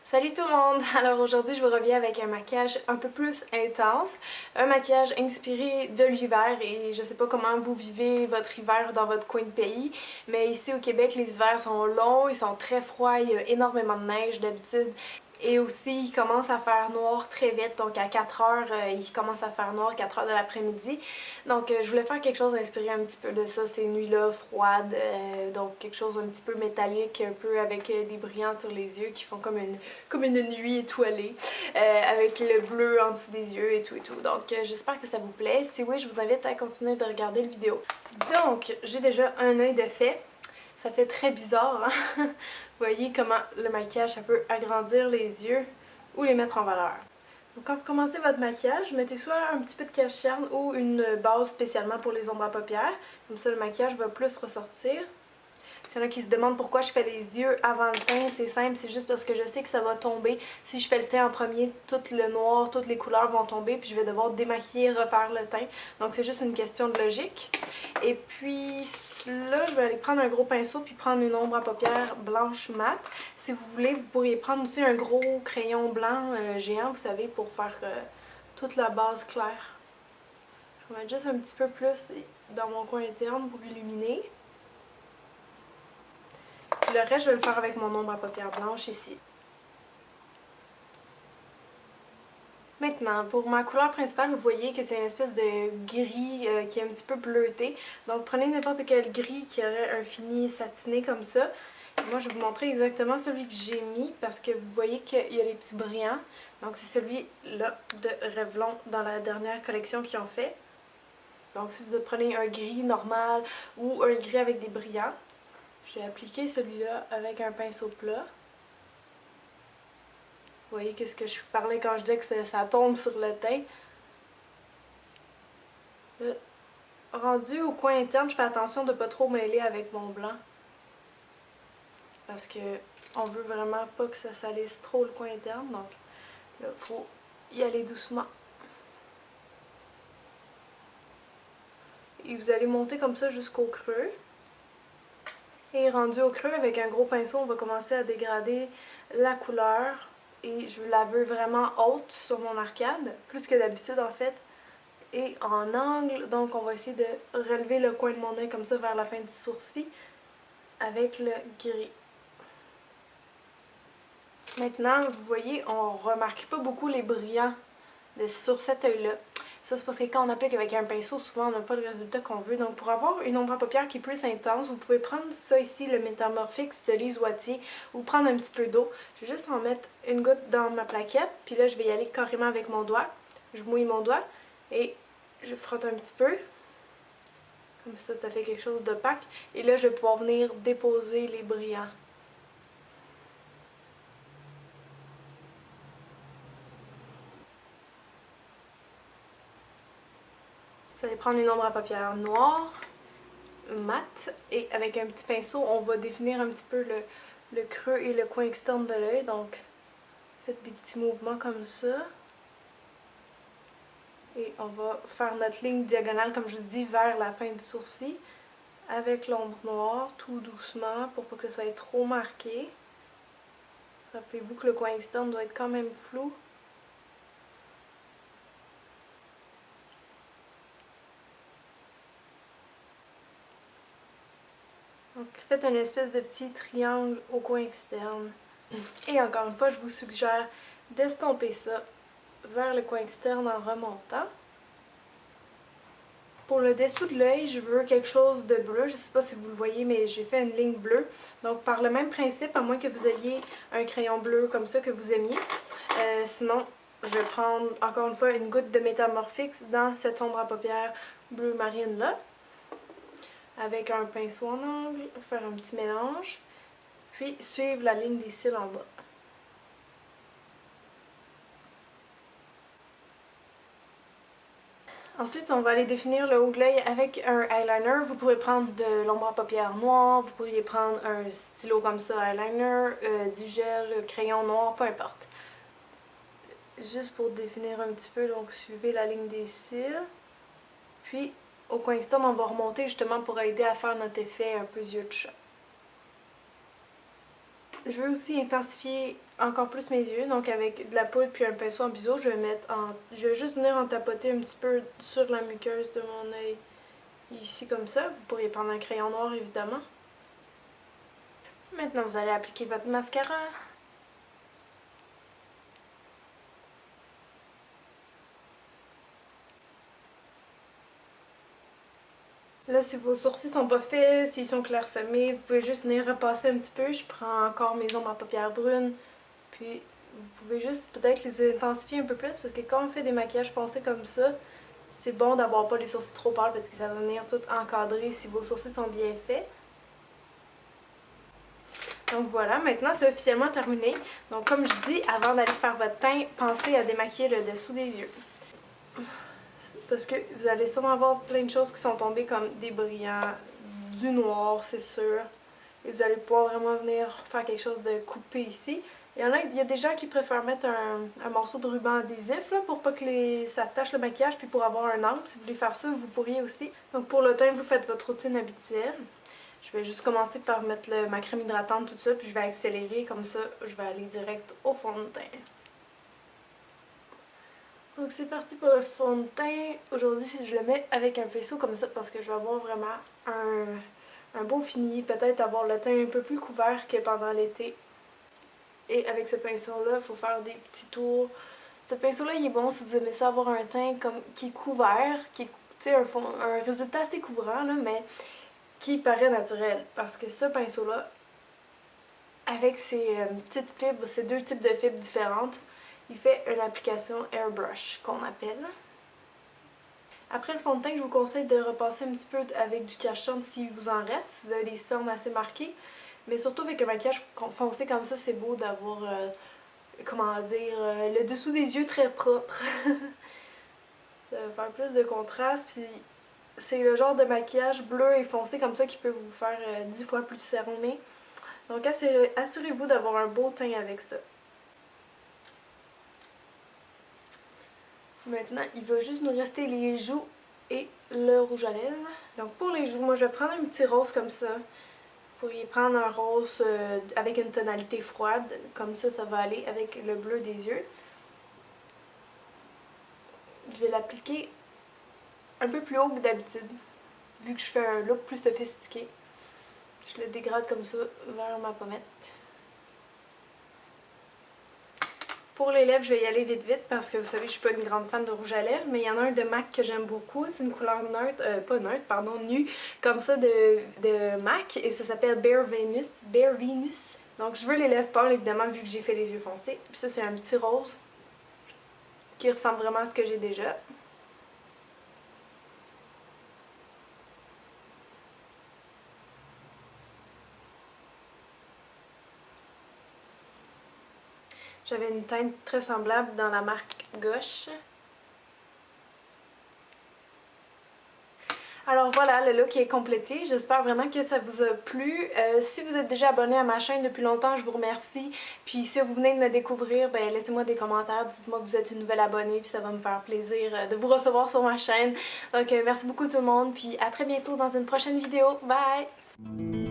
Salut tout le monde! Alors aujourd'hui je vous reviens avec un maquillage un peu plus intense, un maquillage inspiré de l'hiver et je sais pas comment vous vivez votre hiver dans votre coin de pays, mais ici au Québec les hivers sont longs, ils sont très froids, il y a énormément de neige d'habitude. Et aussi, il commence à faire noir très vite, donc à 4 heures, il commence à faire noir, 4 heures de l'après-midi. Donc je voulais faire quelque chose inspiré un petit peu de ça, ces nuits-là froides, donc quelque chose un petit peu métallique, un peu avec des brillants sur les yeux qui font comme une nuit étoilée, avec le bleu en dessous des yeux et tout et tout. Donc j'espère que ça vous plaît. Si oui, je vous invite à continuer de regarder la vidéo. Donc, j'ai déjà un œil de fait. Ça fait très bizarre, hein? Vous voyez comment le maquillage, ça peut agrandir les yeux ou les mettre en valeur. Donc quand vous commencez votre maquillage, mettez soit un petit peu de cache-cerne ou une base spécialement pour les ombres à paupières. Comme ça, le maquillage va plus ressortir. S'il y en a qui se demandent pourquoi je fais les yeux avant le teint, c'est simple, c'est juste parce que je sais que ça va tomber. Si je fais le teint en premier, tout le noir, toutes les couleurs vont tomber, puis je vais devoir démaquiller, refaire le teint. Donc c'est juste une question de logique. Et puis là, je vais aller prendre un gros pinceau puis prendre une ombre à paupières blanche mat. Si vous voulez, vous pourriez prendre aussi un gros crayon blanc géant, vous savez, pour faire toute la base claire. Je vais mettre juste un petit peu plus dans mon coin interne pour illuminer. Puis le reste, je vais le faire avec mon ombre à paupières blanche ici. Maintenant, pour ma couleur principale, vous voyez que c'est une espèce de gris qui est un petit peu bleuté. Donc prenez n'importe quel gris qui aurait un fini satiné comme ça. Et moi, je vais vous montrer exactement celui que j'ai mis parce que vous voyez qu'il y a les petits brillants. Donc c'est celui-là de Revlon dans la dernière collection qu'ils ont fait. Donc si vous prenez un gris normal ou un gris avec des brillants, je vais appliquer celui-là avec un pinceau plat. Vous voyez qu'est-ce que je parlais quand je disais que ça tombe sur le teint. Là, rendu au coin interne, je fais attention de ne pas trop mêler avec mon blanc. Parce que on veut vraiment pas que ça salisse trop le coin interne. Donc là, il faut y aller doucement. Et vous allez monter comme ça jusqu'au creux. Et rendu au creux, avec un gros pinceau, on va commencer à dégrader la couleur. Et je la veux vraiment haute sur mon arcade, plus que d'habitude en fait. Et en angle, donc on va essayer de relever le coin de mon œil comme ça vers la fin du sourcil avec le gris. Maintenant, vous voyez, on remarque pas beaucoup les brillants sur cet œil-là. Ça, c'est parce que quand on applique avec un pinceau, souvent on n'a pas le résultat qu'on veut. Donc pour avoir une ombre à paupières qui est plus intense, vous pouvez prendre ça ici, le Metamorphix de Lise Wattier, ou prendre un petit peu d'eau. Je vais juste en mettre une goutte dans ma plaquette, puis là je vais y aller carrément avec mon doigt. Je mouille mon doigt et je frotte un petit peu. Comme ça fait quelque chose d'opaque. Et là, je vais pouvoir venir déposer les brillants. Vous allez prendre une ombre à paupières noire, mat, et avec un petit pinceau, on va définir un petit peu le creux et le coin externe de l'œil. Donc, faites des petits mouvements comme ça. Et on va faire notre ligne diagonale, comme je vous dis, vers la fin du sourcil. Avec l'ombre noire, tout doucement, pour pas que ce soit trop marqué. Rappelez-vous que le coin externe doit être quand même flou. Donc faites une espèce de petit triangle au coin externe. Et encore une fois, je vous suggère d'estomper ça vers le coin externe en remontant. Pour le dessous de l'œil, je veux quelque chose de bleu. Je ne sais pas si vous le voyez, mais j'ai fait une ligne bleue. Donc par le même principe, à moins que vous ayez un crayon bleu comme ça que vous aimiez. Sinon, je vais prendre encore une fois une goutte de Metamorphix dans cette ombre à paupières bleu marine là. Avec un pinceau en angle, faire un petit mélange, puis suivre la ligne des cils en bas. Ensuite, on va aller définir le haut de l'œil avec un eyeliner. Vous pouvez prendre de l'ombre à paupières noire, vous pourriez prendre un stylo comme ça, eyeliner, du gel, crayon noir, peu importe. Juste pour définir un petit peu, donc suivez la ligne des cils. Puis, au coin externe, on va remonter justement pour aider à faire notre effet un peu yeux de chat. Je veux aussi intensifier encore plus mes yeux. Donc avec de la poudre puis un pinceau en biseau, je vais juste venir en tapoter un petit peu sur la muqueuse de mon œil. Ici comme ça. Vous pourriez prendre un crayon noir évidemment. Maintenant vous allez appliquer votre mascara. Là, si vos sourcils sont pas faits, s'ils sont clairsemés, vous pouvez juste venir repasser un petit peu. Je prends encore mes ombres à paupières brunes. Puis, vous pouvez juste peut-être les intensifier un peu plus parce que quand on fait des maquillages foncés comme ça, c'est bon d'avoir pas les sourcils trop pâles parce que ça va venir tout encadrer si vos sourcils sont bien faits. Donc voilà, maintenant c'est officiellement terminé. Donc comme je dis, avant d'aller faire votre teint, pensez à démaquiller le dessous des yeux. Parce que vous allez sûrement avoir plein de choses qui sont tombées comme des brillants, du noir, c'est sûr. Et vous allez pouvoir vraiment venir faire quelque chose de coupé ici. Il y a des gens qui préfèrent mettre un morceau de ruban adhésif là, pour pas que ça tache le maquillage, puis pour avoir un angle. Si vous voulez faire ça, vous pourriez aussi. Donc pour le teint, vous faites votre routine habituelle. Je vais juste commencer par mettre ma crème hydratante, tout ça, puis je vais accélérer. Comme ça, je vais aller direct au fond de teint. Donc c'est parti pour le fond de teint. Aujourd'hui, je le mets avec un pinceau comme ça parce que je vais avoir vraiment un beau fini. Peut-être avoir le teint un peu plus couvert que pendant l'été. Et avec ce pinceau-là, il faut faire des petits tours. Ce pinceau-là, il est bon si vous aimez ça avoir un teint qui est couvert, qui est un résultat assez couvrant, là, mais qui paraît naturel. Parce que ce pinceau-là, avec ces petites fibres, ces deux types de fibres différentes, il fait une application airbrush qu'on appelle. Après le fond de teint, je vous conseille de repasser un petit peu avec du cache-cerne s'il vous en reste, si vous avez des cernes assez marquées. Mais surtout avec un maquillage foncé comme ça, c'est beau d'avoir, comment dire, le dessous des yeux très propre. Ça va faire plus de contraste, puis c'est le genre de maquillage bleu et foncé comme ça qui peut vous faire 10 fois plus cerné. Donc assurez-vous d'avoir un beau teint avec ça. Maintenant, il va juste nous rester les joues et le rouge à lèvres. Donc pour les joues, moi je vais prendre un petit rose comme ça. Vous pourriez prendre un rose avec une tonalité froide, comme ça, ça va aller avec le bleu des yeux. Je vais l'appliquer un peu plus haut que d'habitude, vu que je fais un look plus sophistiqué. Je le dégrade comme ça vers ma pommette. Pour les lèvres, je vais y aller vite parce que vous savez, je suis pas une grande fan de rouge à lèvres, mais il y en a un de MAC que j'aime beaucoup. C'est une couleur neutre, pas neutre, pardon, nue, comme ça de MAC, et ça s'appelle Bare Venus. Bare Venus. Donc je veux les lèvres pâles, évidemment, vu que j'ai fait les yeux foncés. Puis ça, c'est un petit rose qui ressemble vraiment à ce que j'ai déjà. J'avais une teinte très semblable dans la marque Gauche. Alors voilà, le look est complété. J'espère vraiment que ça vous a plu. Si vous êtes déjà abonné à ma chaîne depuis longtemps, je vous remercie. Puis si vous venez de me découvrir, ben laissez-moi des commentaires. Dites-moi que vous êtes une nouvelle abonnée, puis ça va me faire plaisir de vous recevoir sur ma chaîne. Donc merci beaucoup tout le monde, puis à très bientôt dans une prochaine vidéo. Bye!